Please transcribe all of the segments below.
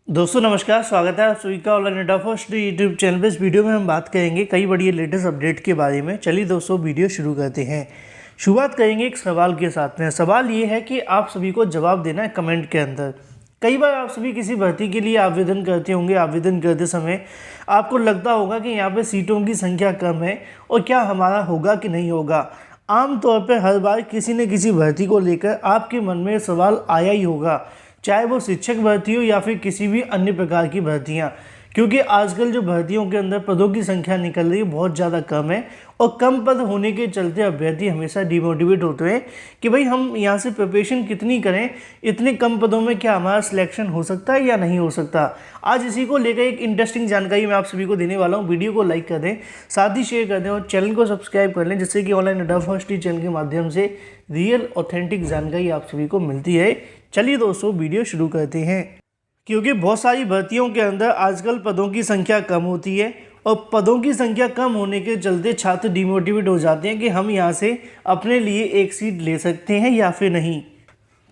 दोस्तों नमस्कार, स्वागत है आप सभी का ऑनलाइन अड्डा फर्स्ट यूट्यूब चैनल पे। इस वीडियो में हम बात करेंगे कई बड़ी लेटेस्ट अपडेट के बारे में। चलिए दोस्तों वीडियो शुरू करते हैं। शुरुआत करेंगे एक सवाल के साथ में। सवाल ये है कि आप सभी को जवाब देना है कमेंट के अंदर। कई बार आप सभी किसी भर्ती के लिए आवेदन करते होंगे। आवेदन करते समय आपको लगता होगा कि यहाँ पर सीटों की संख्या कम है और क्या हमारा होगा कि नहीं होगा। आमतौर पर हर बार किसी न किसी भर्ती को लेकर आपके मन में सवाल आया ही होगा, चाहे वो शिक्षक भर्ती हो या फिर किसी भी अन्य प्रकार की भर्तियां। क्योंकि आजकल जो भर्तियों के अंदर पदों की संख्या निकल रही है बहुत ज़्यादा कम है और कम पद होने के चलते अभ्यर्थी हमेशा डिमोटिवेट होते हैं कि भाई हम यहाँ से प्रिपरेशन कितनी करें, इतने कम पदों में क्या हमारा सिलेक्शन हो सकता है या नहीं हो सकता। आज इसी को लेकर एक इंटरेस्टिंग जानकारी मैं आप सभी को देने वाला हूँ। वीडियो को लाइक कर दें, साथ ही शेयर कर दें और चैनल को सब्सक्राइब कर लें, जिससे कि ऑनलाइन अड्डा फर्स्ट चैनल के माध्यम से रियल ऑथेंटिक जानकारी आप सभी को मिलती है। चलिए दोस्तों वीडियो शुरू करते हैं। क्योंकि बहुत सारी भर्तियों के अंदर आजकल पदों की संख्या कम होती है और पदों की संख्या कम होने के चलते छात्र डिमोटिवेट हो जाते हैं कि हम यहाँ से अपने लिए एक सीट ले सकते हैं या फिर नहीं।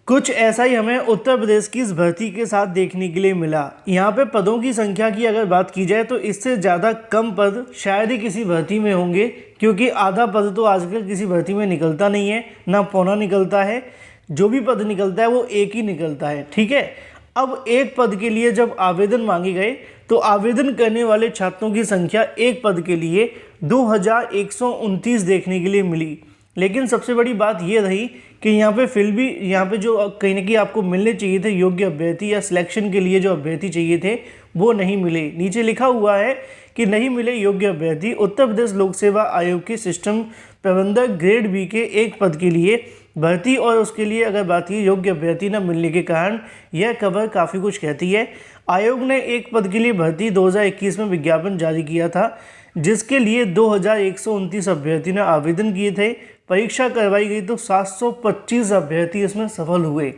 कुछ ऐसा ही हमें उत्तर प्रदेश की इस भर्ती के साथ देखने के लिए मिला। यहाँ पे पदों की संख्या की अगर बात की जाए तो इससे ज़्यादा कम पद शायद ही किसी भर्ती में होंगे, क्योंकि आधा पद तो आजकल किसी भर्ती में निकलता नहीं है, ना पौना निकलता है। जो भी पद निकलता है वो एक ही निकलता है, ठीक है। अब एक पद के लिए जब आवेदन मांगे गए तो आवेदन करने वाले छात्रों की संख्या एक पद के लिए 2129 देखने के लिए मिली। लेकिन सबसे बड़ी बात ये रही कि यहाँ पे फिर भी यहाँ पे जो कहीं ना कहीं आपको मिलने चाहिए थे योग्य अभ्यर्थी या सिलेक्शन के लिए जो अभ्यर्थी चाहिए थे वो नहीं मिले। नीचे लिखा हुआ है कि नहीं मिले योग्य अभ्यर्थी। उत्तर प्रदेश लोक सेवा आयोग के सिस्टम प्रबंधक ग्रेड बी के एक पद के लिए भर्ती और उसके लिए अगर बात की योग्य अभ्यर्थी न मिलने के कारण यह खबर काफ़ी कुछ कहती है। आयोग ने एक पद के लिए भर्ती 2021 में विज्ञापन जारी किया था, जिसके लिए 2129 अभ्यर्थी ने आवेदन किए थे। परीक्षा करवाई गई तो 725 अभ्यर्थी इसमें सफल हुए,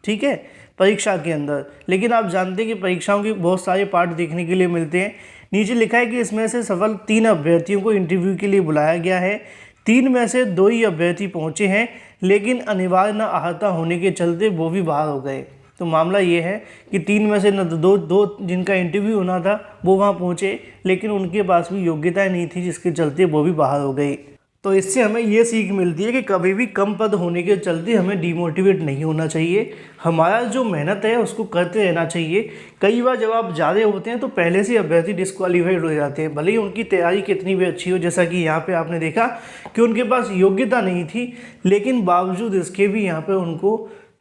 ठीक है, परीक्षा के अंदर। लेकिन आप जानते हैं कि परीक्षाओं के बहुत सारे पार्ट देखने के लिए मिलते हैं। नीचे लिखा है कि इसमें से सफल 3 अभ्यर्थियों को इंटरव्यू के लिए बुलाया गया है। 3 में से 2 ही अभ्यर्थी पहुंचे हैं, लेकिन अनिवार्य न आहता होने के चलते वो भी बाहर हो गए। तो मामला ये है कि 3 में से न दो जिनका इंटरव्यू होना था वो वहाँ पहुँचे, लेकिन उनके पास भी योग्यता नहीं थी, जिसके चलते वो भी बाहर हो गए। तो इससे हमें ये सीख मिलती है कि कभी भी कम पद होने के चलते हमें डिमोटिवेट नहीं होना चाहिए। हमारा जो मेहनत है उसको करते रहना चाहिए। कई बार जब आप ज़्यादा होते हैं तो पहले से अभ्यर्थी डिस्क्वालीफाइड हो जाते हैं, भले ही उनकी तैयारी कितनी भी अच्छी हो। जैसा कि यहाँ पे आपने देखा कि उनके पास योग्यता नहीं थी, लेकिन बावजूद इसके भी यहाँ पर उनको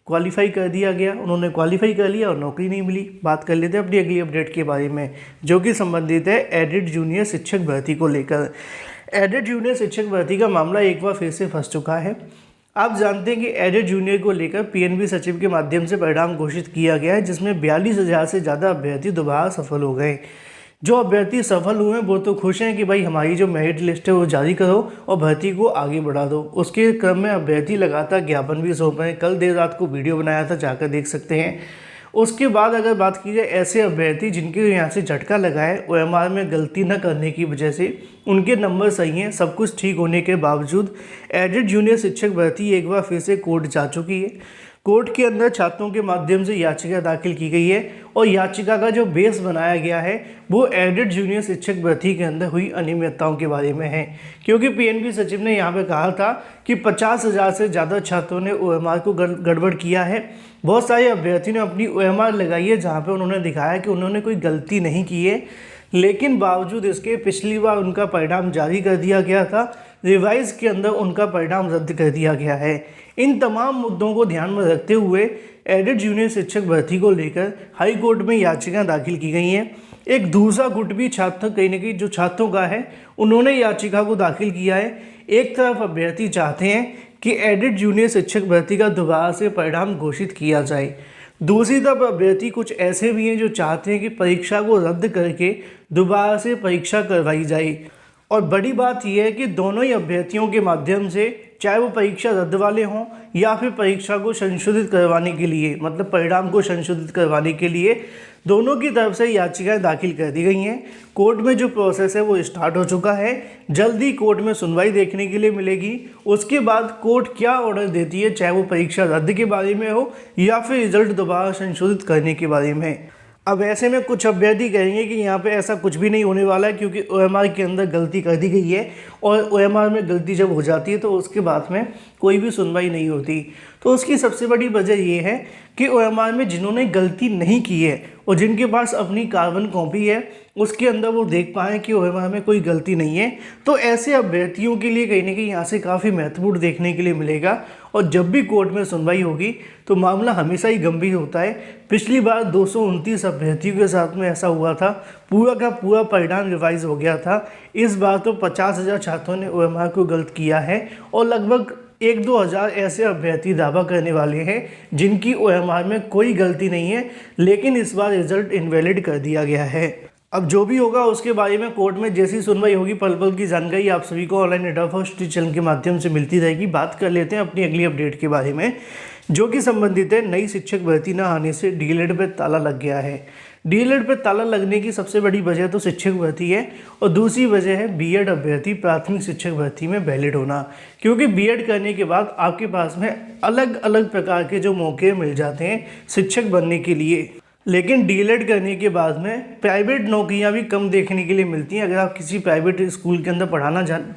क्वालिफाई कर दिया गया। उन्होंने क्वालिफाई कर लिया और नौकरी नहीं मिली। बात कर लेते हैं अपनी अगली अपडेट के बारे में, जो कि संबंधित है एडेड जूनियर शिक्षक भर्ती को लेकर। एडेड जूनियर शिक्षक भर्ती का मामला एक बार फिर से फंस चुका है। आप जानते हैं कि एडेड जूनियर को लेकर पीएनबी सचिव के माध्यम से परिणाम घोषित किया गया है, जिसमें 42,000 से ज़्यादा अभ्यर्थी दोबारा सफल हो गए। जो अभ्यर्थी सफल हुए हैं वो तो खुश हैं कि भाई हमारी जो मेरिट लिस्ट है वो जारी करो और भर्ती को आगे बढ़ा दो। उसके क्रम में अभ्यर्थी लगातार ज्ञापन भी सौंप रहे हैं। कल देर रात को वीडियो बनाया था, जाकर देख सकते हैं। उसके बाद अगर बात की जाए ऐसे अभ्यर्थी जिनके यहाँ से झटका लगा है ओएमआर में गलती न करने की वजह से, उनके नंबर सही हैं, सब कुछ ठीक होने के बावजूद एडेड जूनियर शिक्षक भर्ती एक बार फिर से कोर्ट जा चुकी है। कोर्ट के अंदर छात्रों के माध्यम से याचिका दाखिल की गई है और याचिका का जो बेस बनाया गया है वो एडेड जूनियर शिक्षक भर्ती के अंदर हुई अनियमितताओं के बारे में है। क्योंकि पीएनबी सचिव ने यहाँ पे कहा था कि 50,000 से ज़्यादा छात्रों ने ओएमआर को गड़बड़ किया है। बहुत सारे अभ्यर्थियों ने अपनी ओएमआर लगाई है जहाँ पे उन्होंने दिखाया कि उन्होंने कोई गलती नहीं की है, लेकिन बावजूद इसके पिछली बार उनका परिणाम जारी कर दिया गया था, रिवाइज के अंदर उनका परिणाम रद्द कर दिया गया है। इन तमाम मुद्दों को ध्यान में रखते हुए एडेड जूनियर शिक्षक भर्ती को लेकर हाई कोर्ट में याचिकाएं दाखिल की गई हैं। एक दूसरा गुट भी छात्र कहीं ना कहीं जो छात्रों का है उन्होंने याचिका को दाखिल किया है। एक तरफ अभ्यर्थी चाहते हैं कि एडेड जूनियर शिक्षक भर्ती का दोबारा से परिणाम घोषित किया जाए, दूसरी तरफ अभ्यर्थी कुछ ऐसे भी हैं जो चाहते हैं कि परीक्षा को रद्द करके दोबारा से परीक्षा करवाई जाए। और बड़ी बात यह है कि दोनों ही अभ्यर्थियों के माध्यम से, चाहे वो परीक्षा रद्द वाले हों या फिर परीक्षा को संशोधित करवाने के लिए, मतलब परिणाम को संशोधित करवाने के लिए, दोनों की तरफ से याचिकाएं दाखिल कर दी गई हैं। कोर्ट में जो प्रोसेस है वो स्टार्ट हो चुका है। जल्दी कोर्ट में सुनवाई देखने के लिए मिलेगी। उसके बाद कोर्ट क्या ऑर्डर देती है, चाहे वो परीक्षा रद्द के बारे में हो या फिर रिजल्ट दोबारा संशोधित करने के बारे में। अब ऐसे में कुछ अभ्यर्थी कहेंगे कि यहाँ पे ऐसा कुछ भी नहीं होने वाला है, क्योंकि ओएमआर के अंदर गलती कर दी गई है और ओएमआर में गलती जब हो जाती है तो उसके बाद में कोई भी सुनवाई नहीं होती। तो उसकी सबसे बड़ी वजह ये है कि ओएमआर में जिन्होंने गलती नहीं की है और जिनके पास अपनी कार्बन कॉपी है उसके अंदर वो देख पाएँ कि ओएमआर में कोई गलती नहीं है, तो ऐसे अभ्यर्थियों के लिए कहीं ना कहीं यहाँ से काफ़ी महत्वपूर्ण देखने के लिए मिलेगा। और जब भी कोर्ट में सुनवाई होगी तो मामला हमेशा ही गंभीर होता है। पिछली बार 229 अभ्यर्थियों के साथ में ऐसा हुआ था, पूरा का पूरा परिणाम रिवाइज हो गया था। इस बार तो 50,000 छात्रों ने ओएमआर को गलत किया है और लगभग 1-2 हज़ार ऐसे अभ्यर्थी दावा करने वाले हैं जिनकी ओएमआर में कोई गलती नहीं है, लेकिन इस बार रिजल्ट इनवैलिड कर दिया गया है। अब जो भी होगा उसके बारे में कोर्ट में जैसी सुनवाई होगी पल पल की जानकारी आप सभी को ऑनलाइन इंडिया फर्स्ट चैनल के माध्यम से मिलती रहेगी। बात कर लेते हैं अपनी अगली अपडेट के बारे में, जो कि संबंधित है नई शिक्षक भर्ती न आने से डीएलएड पे ताला लग गया है। डीएलएड पे ताला लगने की सबसे बड़ी वजह तो शिक्षक भर्ती है और दूसरी वजह है बीएड अभ्यर्थी प्राथमिक शिक्षक भर्ती में वैलिड होना, क्योंकि बीएड करने के बाद आपके पास में अलग अलग प्रकार के जो मौके मिल जाते हैं शिक्षक बनने के लिए, लेकिन डीएलएड करने के बाद में प्राइवेट नौकरियां भी कम देखने के लिए मिलती हैं। अगर आप किसी प्राइवेट स्कूल के अंदर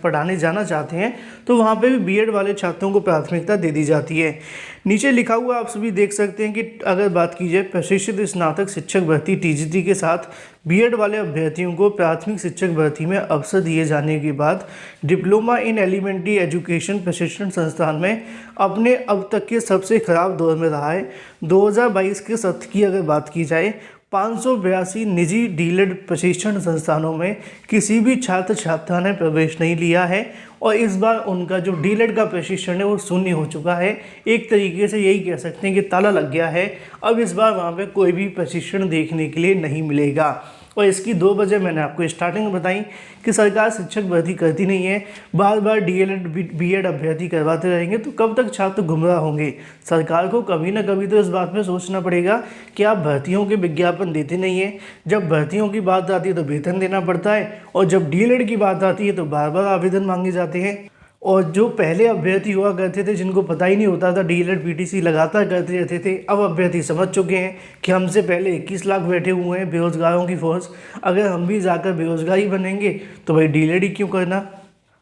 पढ़ाने जाना चाहते हैं तो वहां पे भी बीएड वाले छात्रों को प्राथमिकता दे दी जाती है। नीचे लिखा हुआ आप सभी देख सकते हैं कि अगर बात की जाए प्रशिक्षित स्नातक शिक्षक भर्ती टीजीटी के साथ बीएड वाले अभ्यर्थियों को प्राथमिक शिक्षक भर्ती में अवसर दिए जाने के बाद डिप्लोमा इन एलिमेंट्री एजुकेशन प्रशिक्षण संस्थान में अपने अब तक के सबसे खराब दौर में रहा है। 2022 के सत्र की अगर बात की जाए 582 निजी डीएलएड प्रशिक्षण संस्थानों में किसी भी छात्र छात्रा ने प्रवेश नहीं लिया है और इस बार उनका जो डीएलएड का प्रशिक्षण है वो शून्य हो चुका है। एक तरीके से यही कह सकते हैं कि ताला लग गया है। अब इस बार वहाँ पे कोई भी प्रशिक्षण देखने के लिए नहीं मिलेगा और इसकी 2 वजह मैंने आपको स्टार्टिंग में बताई कि सरकार शिक्षक भर्ती करती नहीं है, बार बार डीएलएड बीएड अभ्यर्थी करवाते रहेंगे तो कब तक छात्र गुमराह होंगे। सरकार को कभी ना कभी तो इस बात में सोचना पड़ेगा कि आप भर्तियों के विज्ञापन देते नहीं है। जब भर्तियों की बात आती है तो वेतन देना पड़ता है और जब डीएलएड की बात आती है तो बार बार आवेदन मांगे जाते हैं। और जो पहले अभ्यर्थी हुआ करते थे जिनको पता ही नहीं होता था डीएलएड पीटीसी लगातार करते रहते थे, अब अभ्यर्थी समझ चुके हैं कि हमसे पहले 21 लाख बैठे हुए हैं बेरोजगारों की फौज, अगर हम भी जाकर बेरोजगार ही बनेंगे तो भाई डीएलएड ही क्यों करना।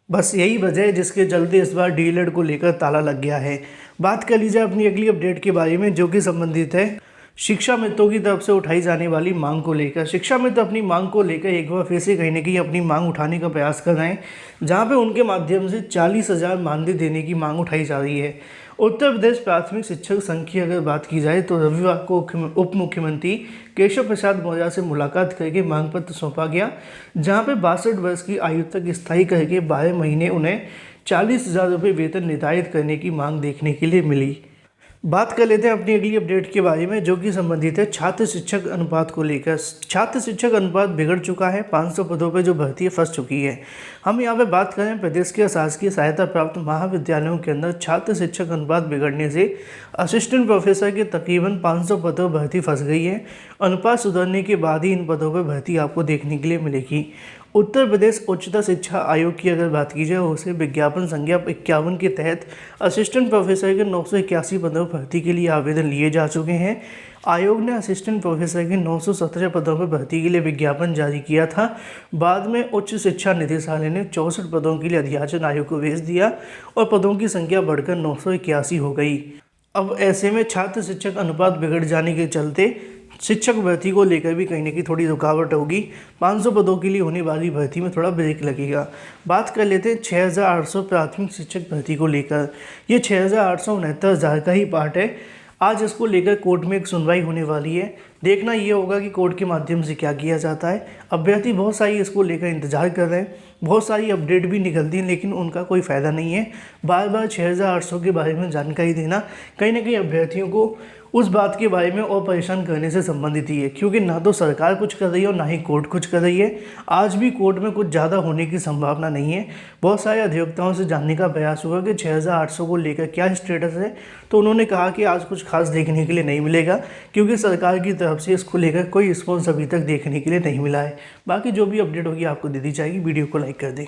बस यही वजह है जिसके चलते इस बार डीएलएड को लेकर ताला लग गया है। बात कर लीजिए अपनी अगली अपडेट के बारे में, जो कि संबंधित है शिक्षा मित्रों की तरफ से उठाई जाने वाली मांग को लेकर। शिक्षा मित्र अपनी मांग को लेकर एक बार फिर से कहीं ना कहीं अपनी मांग उठाने का प्रयास कर रहे हैं, जहां पे उनके माध्यम से 40,000 मानदेय देने की मांग उठाई जा रही है। उत्तर प्रदेश प्राथमिक शिक्षक संघ की अगर बात की जाए तो रविवार को उप मुख्यमंत्री केशव प्रसाद मौर्य से मुलाकात करके मांग पत्र सौंपा गया, जहाँ पे 62 वर्ष की आयु तक स्थायी करके 12 महीने उन्हें 40,000 रुपये वेतन निर्धारित करने की मांग देखने के लिए मिली। बात कर लेते हैं अपनी अगली अपडेट के बारे में, जो कि संबंधित है छात्र शिक्षक अनुपात को लेकर। छात्र शिक्षक अनुपात बिगड़ चुका है, 500 पदों पर जो भर्ती है फंस चुकी है। हम यहाँ पे बात करें प्रदेश के शासकीय सहायता प्राप्त महाविद्यालयों के अंदर छात्र शिक्षक अनुपात बिगड़ने से असिस्टेंट प्रोफेसर के तकरीबन 500 पदों पर भर्ती फंस गई है। अनुपात सुधरने के बाद ही इन पदों पर भर्ती आपको देखने के लिए मिलेगी। उत्तर प्रदेश उच्चतर शिक्षा आयोग की अगर बात की जाए उसे विज्ञापन संख्या 51 के तहत असिस्टेंट प्रोफेसर के 981 पदों पर भर्ती के लिए आवेदन लिए जा चुके हैं। आयोग ने असिस्टेंट प्रोफेसर के 917 पदों पर भर्ती के लिए विज्ञापन जारी किया था। बाद में उच्च शिक्षा निदेशालय ने 64 पदों के लिए अध्याचन आयोग को भेज दिया और पदों की संख्या बढ़कर 981 हो गई। अब ऐसे में छात्र शिक्षक अनुपात बिगड़ जाने के चलते शिक्षक भर्ती को लेकर भी कहीं ना कहीं थोड़ी रुकावट होगी। 500 पदों के लिए होने वाली भर्ती में थोड़ा ब्रेक लगेगा। बात कर लेते हैं 6,800 प्राथमिक शिक्षक भर्ती को लेकर। ये 6,869 का ही पार्ट है। आज इसको लेकर कोर्ट में एक सुनवाई होने वाली है। देखना ये होगा कि कोर्ट के माध्यम से क्या किया जाता है। अभ्यर्थी बहुत सारी इसको लेकर इंतजार कर रहे हैं, बहुत सारी अपडेट भी निकलती हैं, लेकिन उनका कोई फ़ायदा नहीं है। बार बार 6,800 के बारे में जानकारी देना कहीं ना कहीं अभ्यर्थियों को उस बात के बारे में और परेशान करने से संबंधित ही है, क्योंकि ना तो सरकार कुछ कर रही है और ना ही कोर्ट कुछ कर रही है। आज भी कोर्ट में कुछ ज़्यादा होने की संभावना नहीं है। बहुत सारे अधिवक्ताओं से जानने का प्रयास हुआ कि 6,800 को लेकर क्या स्टेटस है, तो उन्होंने कहा कि आज कुछ खास देखने के लिए नहीं मिलेगा, क्योंकि सरकार की तरफ से इसको लेकर कोई रिस्पॉन्स अभी तक देखने के लिए नहीं मिला है। बाकी जो भी अपडेट होगी आपको दे दी जाएगी। वीडियो को लाइक कर दें।